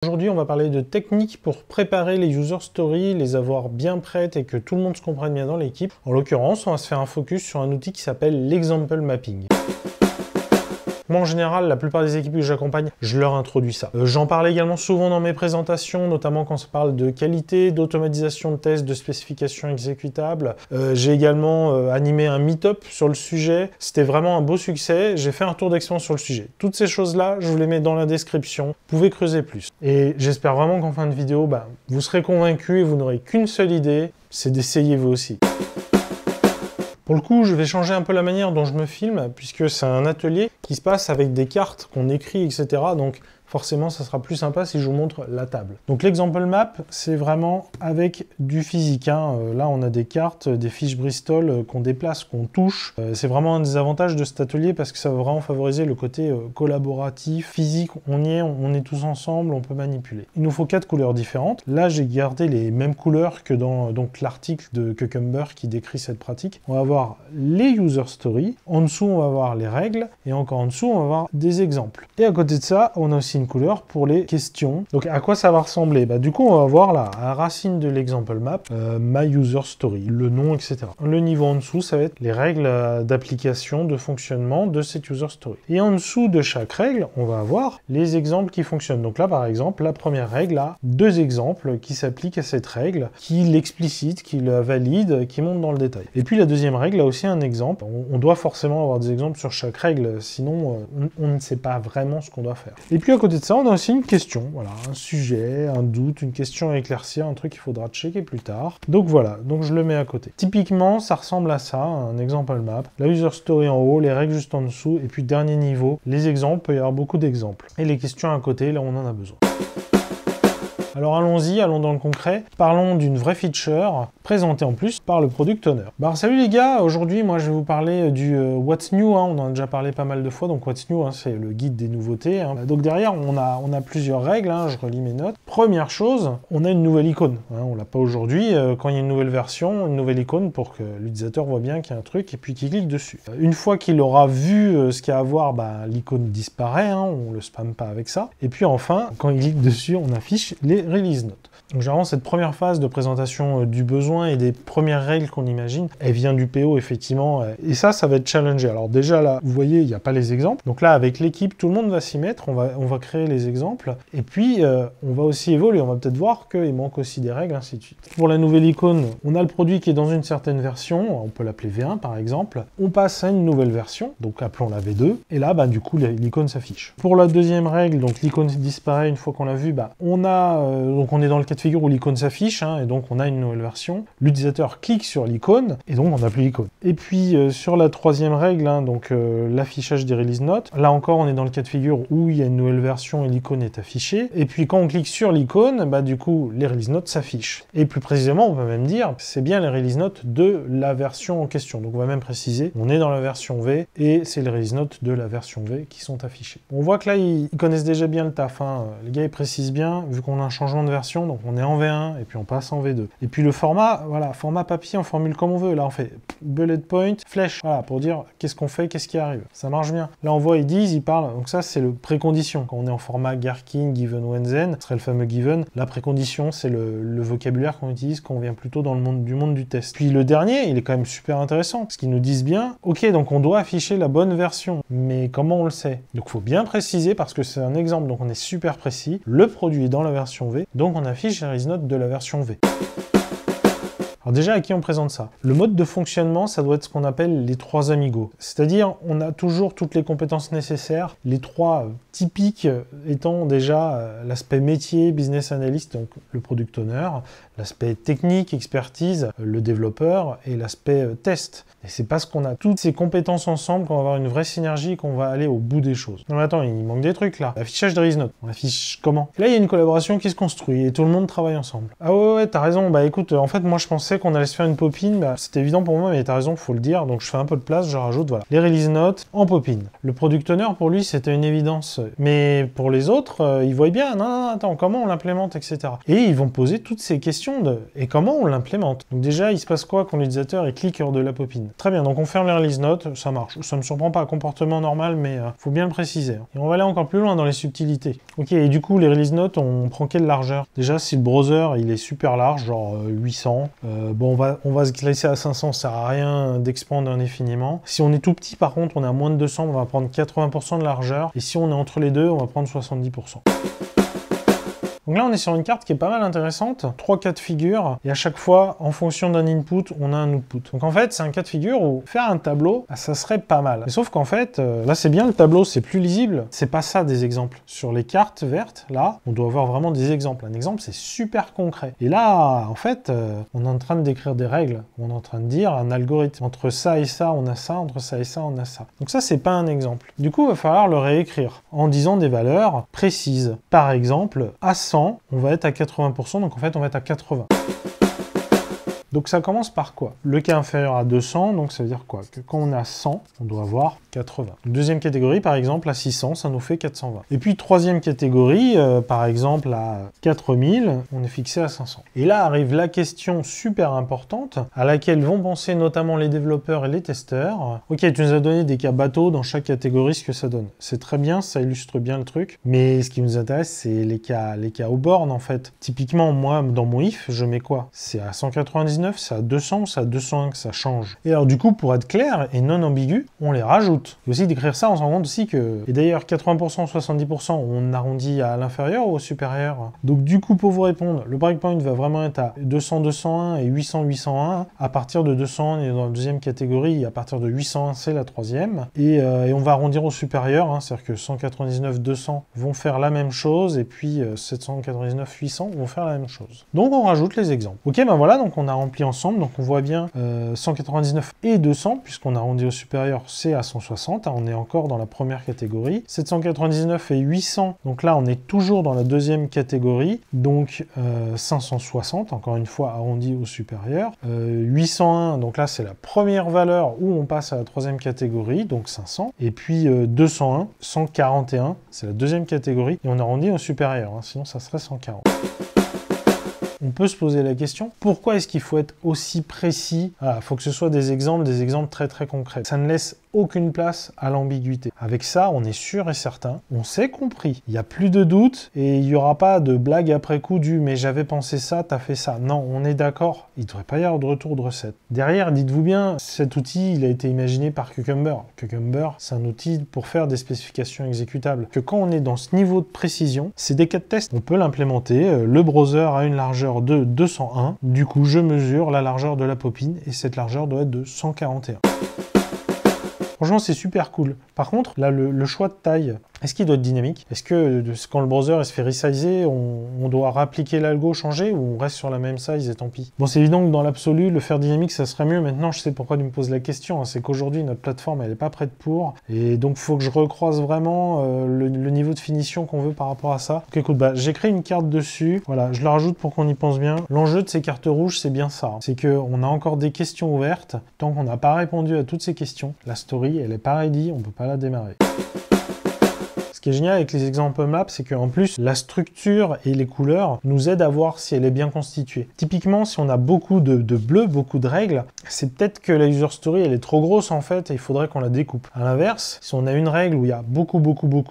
Aujourd'hui, on va parler de techniques pour préparer les user stories, les avoir bien prêtes et que tout le monde se comprenne bien dans l'équipe. En l'occurrence, on va se faire un focus sur un outil qui s'appelle l'example mapping. Moi, en général, la plupart des équipes que j'accompagne, je leur introduis ça. J'en parle également souvent dans mes présentations, notamment quand ça parle de qualité, d'automatisation de tests, de spécifications exécutables. J'ai également animé un meet-up sur le sujet. C'était vraiment un beau succès. J'ai fait un tour d'expérience sur le sujet. Toutes ces choses-là, je vous les mets dans la description. Vous pouvez creuser plus. Et j'espère vraiment qu'en fin de vidéo, vous serez convaincus et vous n'aurez qu'une seule idée, c'est d'essayer vous aussi. Pour le coup, je vais changer un peu la manière dont je me filme, puisque c'est un atelier qui se passe avec des cartes qu'on écrit, etc. Donc forcément, ça sera plus sympa si je vous montre la table. Donc l'example map, c'est vraiment avec du physique. Là, on a des cartes, des fiches Bristol qu'on déplace, qu'on touche. C'est vraiment un des avantages de cet atelier parce que ça va vraiment favoriser le côté collaboratif, physique. On y est, on est tous ensemble, on peut manipuler. Il nous faut 4 couleurs différentes. Là, j'ai gardé les mêmes couleurs que dans l'article de Cucumber qui décrit cette pratique. On va avoir les user stories. En dessous, on va avoir les règles. Et encore en dessous, on va avoir des exemples. Et à côté de ça, on a aussi une couleur pour les questions. Donc à quoi ça va ressembler? Du coup on va voir là, à la racine de l'example map, my user story, le nom, etc. Le niveau en dessous, ça va être les règles d'application, de fonctionnement de cette user story. Et en dessous de chaque règle, on va avoir les exemples qui fonctionnent. Donc là par exemple, la première règle a 2 exemples qui s'appliquent à cette règle, qui l'explicitent, qui la valident, qui montent dans le détail. Et puis la deuxième règle a aussi un exemple. On doit forcément avoir des exemples sur chaque règle, sinon on ne sait pas vraiment ce qu'on doit faire. Et puis à côté de ça, on a aussi une question, voilà, un sujet, un doute, une question à éclaircir, un truc qu'il faudra checker plus tard. Donc voilà, donc je le mets à côté. Typiquement, ça ressemble à ça, un example map, la user story en haut, les règles juste en dessous, et puis dernier niveau, les exemples, il peut y avoir beaucoup d'exemples. Et les questions à côté, là on en a besoin. Alors allons-y, allons dans le concret. Parlons d'une vraie feature présentée en plus par le Product Owner. Salut les gars, aujourd'hui moi je vais vous parler du What's New, on en a déjà parlé pas mal de fois, donc What's New c'est le guide des nouveautés. Donc derrière on a plusieurs règles, je relis mes notes. Première chose, on a une nouvelle icône, on l'a pas aujourd'hui, quand il y a une nouvelle version, une nouvelle icône pour que l'utilisateur voit bien qu'il y a un truc et puis qu'il clique dessus. Une fois qu'il aura vu ce qu'il y a à voir, l'icône disparaît, on le spamme pas avec ça. Et puis enfin, quand il clique dessus, on affiche les release notes. Donc généralement cette première phase de présentation du besoin et des premières règles qu'on imagine, elle vient du PO effectivement, et ça va être challengé. Alors déjà là, vous voyez, il n'y a pas les exemples. Donc là, avec l'équipe, tout le monde va s'y mettre, on va créer les exemples, et puis on va aussi évoluer, on va peut-être voir qu'il manque aussi des règles, ainsi de suite. Pour la nouvelle icône, on a le produit qui est dans une certaine version, on peut l'appeler V1 par exemple, on passe à une nouvelle version, donc appelons-la V2, et là, du coup, l'icône s'affiche. Pour la deuxième règle, donc l'icône disparaît une fois qu'on l'a vu, donc on est dans le cas de figure où l'icône s'affiche, et donc on a une nouvelle version. L'utilisateur clique sur l'icône, et donc on n'a plus l'icône. Et puis sur la troisième règle, donc l'affichage des release notes, là encore on est dans le cas de figure où il y a une nouvelle version et l'icône est affichée. Et puis quand on clique sur l'icône, du coup les release notes s'affichent. Et plus précisément, on va même dire, c'est bien les release notes de la version en question. Donc on va même préciser, on est dans la version V, et c'est les release notes de la version V qui sont affichées. On voit que là, ils connaissent déjà bien le taf, les gars ils précisent bien, vu qu'on a un changement de version, donc on est en V1 et puis on passe en V2. Et puis le format, voilà, format papier, on formule comme on veut. Là on fait bullet point, flèche, voilà, pour dire qu'est-ce qu'on fait, qu'est-ce qui arrive. Ça marche bien. Là on voit, ils parlent, donc ça c'est le précondition. Quand on est en format Gherkin, given, when, then, ce serait le fameux given. La précondition, c'est le vocabulaire qu'on utilise quand on vient plutôt dans le monde du test. Puis le dernier, il est quand même super intéressant, parce qu'ils nous disent bien, ok, donc on doit afficher la bonne version, mais comment on le sait? Donc il faut bien préciser, parce que c'est un exemple, donc on est super précis. Le produit est dans la version V, donc on affiche les release notes de la version V. Alors déjà, à qui on présente ça? Le mode de fonctionnement, ça doit être ce qu'on appelle les 3 amigos. C'est-à-dire, on a toujours toutes les compétences nécessaires, les 3 typiques étant déjà l'aspect métier, business analyst, donc le product owner, l'aspect technique, expertise, le développeur, et l'aspect test. Et c'est parce qu'on a toutes ces compétences ensemble qu'on va avoir une vraie synergie et qu'on va aller au bout des choses. Non mais attends, il manque des trucs là. L'affichage de release notes, on affiche comment? Et là, il y a une collaboration qui se construit et tout le monde travaille ensemble. Ah ouais, t'as raison, écoute, en fait, moi je pensais pensais qu'on allait se faire une pop-in, bah, c'était évident pour moi, mais t'as raison, faut le dire, donc je fais un peu de place, je rajoute, voilà, les release notes en pop-in. Le product owner, pour lui, c'était une évidence, mais pour les autres, ils voient bien, non, attends, comment on l'implémente, etc. Et ils vont poser toutes ces questions de, et comment on l'implémente. Donc déjà, il se passe quoi quand l'utilisateur clique hors de la pop-in? Très bien, donc on ferme les release notes, ça marche. Ça me surprend pas, comportement normal, mais faut bien le préciser. Et on va aller encore plus loin dans les subtilités. Ok, et du coup, les release notes, on prend quelle largeur? Déjà, si le browser, il est super large, genre 800, bon, on va se glisser à 500, ça sert à rien d'expandre indéfiniment. Si on est tout petit, par contre, on est à moins de 200, on va prendre 80% de largeur. Et si on est entre les deux, on va prendre 70%. Donc là, on est sur une carte qui est pas mal intéressante, 3 cas de figure, et à chaque fois, en fonction d'un input, on a un output. Donc en fait, c'est un cas de figure où faire un tableau, ça serait pas mal. Mais sauf qu'en fait, là c'est bien le tableau, c'est plus lisible, c'est pas ça des exemples. Sur les cartes vertes, là, on doit avoir vraiment des exemples. Un exemple, c'est super concret. Et là, en fait, on est en train de décrire des règles, on est en train de dire un algorithme. Entre ça et ça, on a ça, entre ça et ça, on a ça. Donc ça, c'est pas un exemple. Du coup, il va falloir le réécrire en disant des valeurs précises. Par exemple, à 100, on va être à 80%, donc en fait on va être à 80. Donc ça commence par quoi? Le cas inférieur à 200, donc ça veut dire quoi? Que quand on a 100, on doit avoir 80. Deuxième catégorie, par exemple, à 600, ça nous fait 420. Et puis troisième catégorie, par exemple, à 4000, on est fixé à 500. Et là arrive la question super importante, à laquelle vont penser notamment les développeurs et les testeurs. Ok, tu nous as donné des cas bateaux dans chaque catégorie, ce que ça donne. C'est très bien, ça illustre bien le truc, mais ce qui nous intéresse, c'est les cas aux bornes, en fait. Typiquement, moi, dans mon if, je mets quoi? C'est à 199, c'est à 200, c'est à 201 que ça change. Et alors du coup, pour être clair et non ambigu, on les rajoute. Et aussi d'écrire ça, on se rend compte aussi que... Et d'ailleurs, 80%, 70%, on arrondit à l'inférieur ou au supérieur. Donc du coup, pour vous répondre, le breakpoint va vraiment être à 200, 201 et 800, 801. À partir de 200, on est dans la deuxième catégorie, et à partir de 801, c'est la troisième. Et on va arrondir au supérieur, hein, c'est-à-dire que 199, 200 vont faire la même chose, et puis 799, 800 vont faire la même chose. Donc on rajoute les exemples. Ok, ben voilà, donc on a rempli ensemble, donc on voit bien 199 et 200, puisqu'on a arrondi au supérieur, c'est à 160, hein, on est encore dans la première catégorie. 799 et 800, donc là on est toujours dans la deuxième catégorie, donc 560, encore une fois arrondi au supérieur. 801, donc là c'est la première valeur où on passe à la troisième catégorie, donc 500, et puis 201, 141, c'est la deuxième catégorie, et on arrondit au supérieur, hein, sinon ça serait 140. On peut se poser la question, pourquoi est-ce qu'il faut être aussi précis? Il faut que ce soit des exemples très très concrets. Ça ne laisse aucune place à l'ambiguïté. Avec ça, on est sûr et certain, on s'est compris. Il n'y a plus de doute et il n'y aura pas de blague après coup du « mais j'avais pensé ça, t'as fait ça ». Non, on est d'accord, il ne devrait pas y avoir de retour de recette. Derrière, dites-vous bien, cet outil, il a été imaginé par Cucumber. Cucumber, c'est un outil pour faire des spécifications exécutables. Que quand on est dans ce niveau de précision, c'est des cas de test. On peut l'implémenter. Le browser a une largeur de 201. Du coup, je mesure la largeur de la pop-in et cette largeur doit être de 141. Franchement, c'est super cool. Par contre, là, le choix de taille, est-ce qu'il doit être dynamique? Est-ce que quand le browser se fait resizer, on doit réappliquer l'algo, changer, ou on reste sur la même size et tant pis? Bon, c'est évident que dans l'absolu, le faire dynamique, ça serait mieux. Maintenant, je sais pourquoi tu me poses la question. Hein. C'est qu'aujourd'hui, notre plateforme, elle n'est pas prête pour. Et donc, il faut que je recroise vraiment le niveau de finition qu'on veut par rapport à ça. Donc, écoute, j'ai créé une carte dessus. Voilà, je la rajoute pour qu'on y pense bien. L'enjeu de ces cartes rouges, c'est bien ça. Hein. C'est qu'on a encore des questions ouvertes. Tant qu'on n'a pas répondu à toutes ces questions, la story, elle n'est pas ready, on ne peut pas la démarrer. Ce qui est génial avec les example maps, c'est qu'en plus, la structure et les couleurs nous aident à voir si elle est bien constituée. Typiquement, si on a beaucoup de bleu, beaucoup de règles, c'est peut-être que la user story, elle est trop grosse en fait, et il faudrait qu'on la découpe. À l'inverse, si on a une règle où il y a beaucoup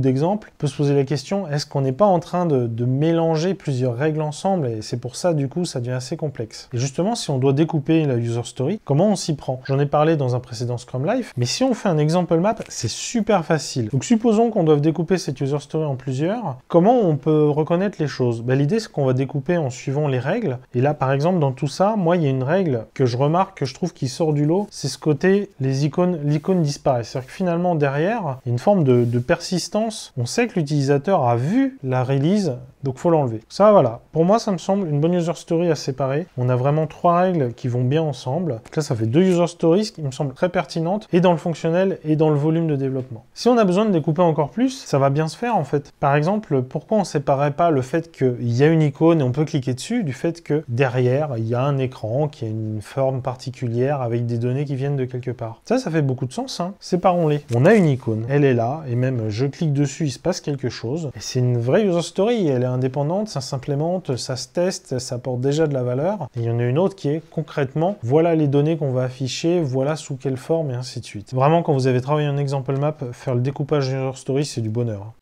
d'exemples, on peut se poser la question, est-ce qu'on n'est pas en train de mélanger plusieurs règles ensemble? Et c'est pour ça, du coup, ça devient assez complexe. Et justement, si on doit découper la user story, comment on s'y prend? J'en ai parlé dans un précédent Scrum Life, mais si on fait un example map, c'est super facile. Donc supposons qu'on doive découper cette user story en plusieurs, comment on peut reconnaître les choses? L'idée, c'est qu'on va découper en suivant les règles. Et là, par exemple, dans tout ça, moi, il y a une règle que je remarque, que je trouve qui sort du lot, c'est ce côté, l'icône disparaît. C'est-à-dire que finalement, derrière, il y a une forme de persistance. On sait que l'utilisateur a vu la release, donc faut l'enlever. Ça, voilà. Pour moi, ça me semble une bonne user story à séparer. On a vraiment 3 règles qui vont bien ensemble. Donc là, ça fait 2 user stories qui me semblent très pertinentes, et dans le fonctionnel et dans le volume de développement. Si on a besoin de découper encore plus, ça va va bien se faire en fait. Par exemple, pourquoi on ne séparait pas le fait qu'il y a une icône et on peut cliquer dessus du fait que derrière, il y a un écran qui a une forme particulière avec des données qui viennent de quelque part. Ça fait beaucoup de sens, hein. Séparons-les. On a une icône, elle est là, et même je clique dessus, il se passe quelque chose. Et c'est une vraie user story, elle est indépendante, ça s'implémente, ça se teste, ça apporte déjà de la valeur. Et il y en a une autre qui est concrètement, voilà les données qu'on va afficher, voilà sous quelle forme, et ainsi de suite. Vraiment, quand vous avez travaillé un example map, faire le découpage user story, c'est du bonheur.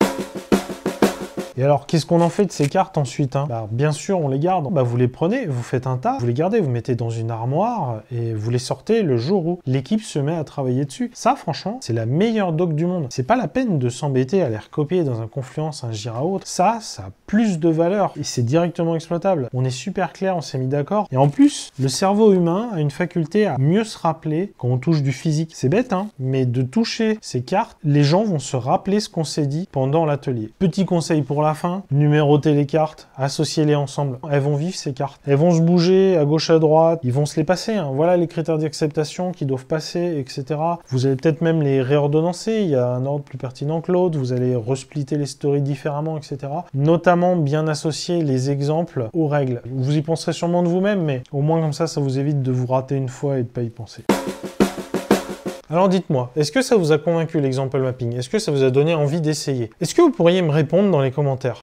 Et alors, qu'est-ce qu'on en fait de ces cartes ensuite, hein? Bah, bien sûr, on les garde. Bah, vous les prenez, vous faites un tas, vous les gardez, vous mettez dans une armoire et vous les sortez le jour où l'équipe se met à travailler dessus. Ça, franchement, c'est la meilleure doc du monde. C'est pas la peine de s'embêter à les recopier dans un Confluence, un Jira ou autre. Ça a plus de valeur et c'est directement exploitable. On est super clair, on s'est mis d'accord. Et en plus, le cerveau humain a une faculté à mieux se rappeler quand on touche du physique. C'est bête, hein, mais de toucher ces cartes, les gens vont se rappeler ce qu'on s'est dit pendant l'atelier. Petit conseil pour la fin, numérotez les cartes, associez-les ensemble. Elles vont vivre ces cartes. Elles vont se bouger à gauche à droite, ils vont se les passer, hein. Voilà les critères d'acceptation qui doivent passer, etc. Vous allez peut-être même les réordonnancer, il y a un ordre plus pertinent que l'autre, vous allez resplitter les stories différemment, etc. Notamment bien associer les exemples aux règles. Vous y penserez sûrement de vous-même, mais au moins comme ça vous évite de vous rater une fois et de pas y penser. Alors dites-moi, est-ce que ça vous a convaincu l'example mapping? Est-ce que ça vous a donné envie d'essayer? Est-ce que vous pourriez me répondre dans les commentaires?